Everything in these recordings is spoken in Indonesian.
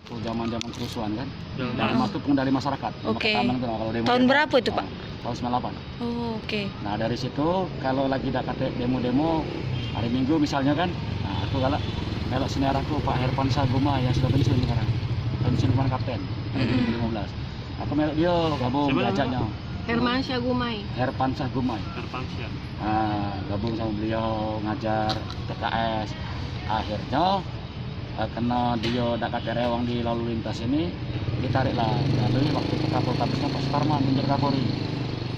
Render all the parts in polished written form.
waktu zaman-zaman kerusuhan kan. Dan itu pengendali masyarakat. Oke. Kalau demo Tahun berapa itu, Pak? Tahun 98. Oh, oke. Nah dari situ kalau lagi dekat demo-demo hari Minggu misalnya kan, nah aku galak melok senior aku Pak Herpan Saguma yang sudah pensiun sekarang, pensiun kemarin kapten 2015. Aku melok dia gabung belajarnya. Herman Syagumai. Herpan Sagumai. Nah, gabung sama beliau ngajar TKS. Akhirnya karena dia dekat rewang di lalu lintas ini ditariklah. Lalu waktu itu Kapolresnya Pak Sutarman menjadi Kapolri.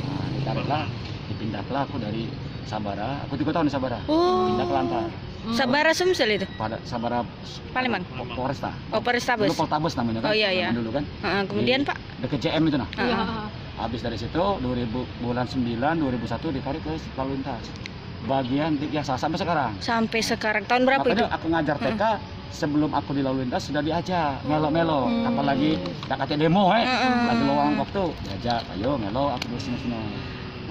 Nah, ditariklah, dipindahlah aku dari Sabara. Aku 3 tahun di Sabara. Oh. Pindah ke Lantar. Sabara Sumsel itu? Pada Sabara Palembang. Polresta. Oh, Polrestabes. Dulu Poltabes namanya kan. Oh, iya, iya. Zaman dulu kan. Kemudian, Di Pak? Dekat JM itu nah. Iya. Habis dari situ 2000 bulan 9 2001 ditarik ke lalu lintas. Bagian biasa sampai sekarang. Sampai sekarang. Tahun berapa itu? Makanya aku ngajar TK sebelum aku di lalu lintas sudah diajak melo-melo. Apalagi nggak kata demo lagi luang waktu diajak, ayo melo aku di sini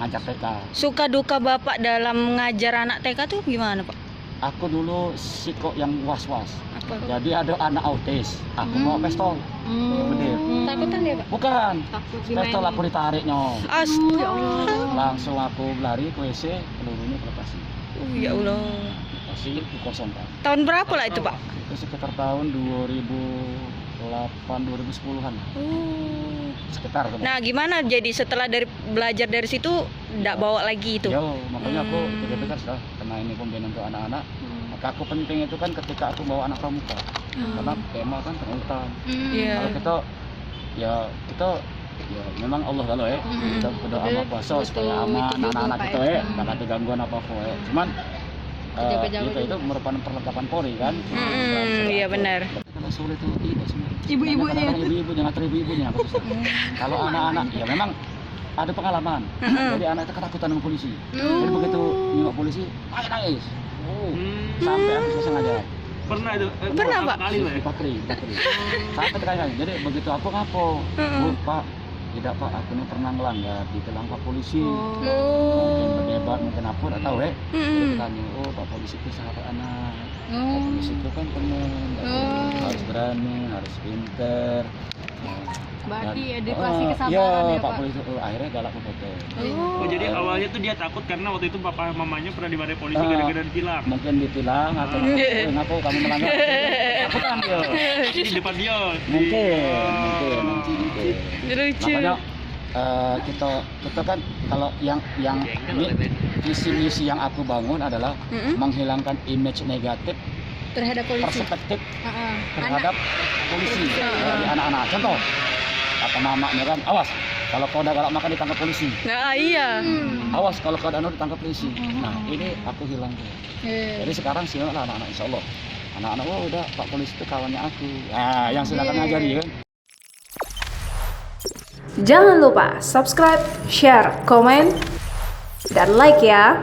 ngajar TK. Suka duka Bapak dalam ngajar anak TK tuh gimana, Pak? Aku dulu siko yang was-was. Apa? Jadi ada anak autis, aku mau pistol. Gede. Takutan dia, Pak? Bukan. Takut Pistol aku ditariknya. Astaga. Langsung aku lari ke WC, pelurunya kelepasi. Ya Allah. Masih kosong Pak. Tahun berapa lah itu, Pak? Itu sekitar tahun 2008 2010-an. Oh. Sekitar itu. Nah, gimana jadi setelah belajar dari situ enggak bawa lagi itu? Yo, makanya aku itu kan sudah karena ini pembinaan untuk anak-anak. Maka aku penting itu kan ketika aku bawa anak pramuka. Karena tema kan tentang Iya. kalau kita ya memang Allah kalau kita berdoa sama puasa supaya aman anak-anak kita nggak ada gangguan apa-apa cuman itu merupakan perlengkapan Polri kan. Iya benar. Kalau sulit itu tidak sebenarnya. Ibu-ibunya. Ibu-ibunya ngatur ibu-ibunya aku susah. Kalau anak-anak ya memang ada pengalaman. Jadi anak itu ketakutan sama polisi. Jadi begitu nengok polisi nangis. Sampai aku selesai ngajar. Pernah itu? Pernah, Pak? Kali lah ya? Bakri. Sampai terakhir. Jadi begitu aku ngapo, Bu, Pak, tidak Pak, aku ini pernah melanggar ditilang Pak polisi. Mungkin berdebat, mungkin apa, tidak tahu Jadi tanya, oh Pak polisi itu sahabat anak. Pak polisi itu kan teman, harus berani, harus pinter. Berarti edukasi kesabaran ya, ya, Pak Pak? polisi akhirnya galak ke foto. Oh, jadi awalnya tuh dia takut karena waktu itu papa mamanya pernah dimarahin polisi gara-gara ditilang. Mungkin ditilang atau ngaku kamu melanggar. Aku kan dia. Di depan dia. Mungkin. Lucu. Makanya kita kan kalau yang misi yang aku bangun adalah menghilangkan image negatif Terhadap polisi. perspektif terhadap polisi dari anak-anak. Contoh kata mamanya kan, awas kalau kau udah galak makan ditangkap polisi. Nah, iya. Awas kalau kau udah ditangkap polisi. Nah ini aku hilangkan. Jadi sekarang sih lah anak-anak insya Allah. Anak-anak udah Pak polisi itu kawannya aku. Nah yang silakan ngajari kan. Jangan lupa subscribe, share, komen, dan like ya.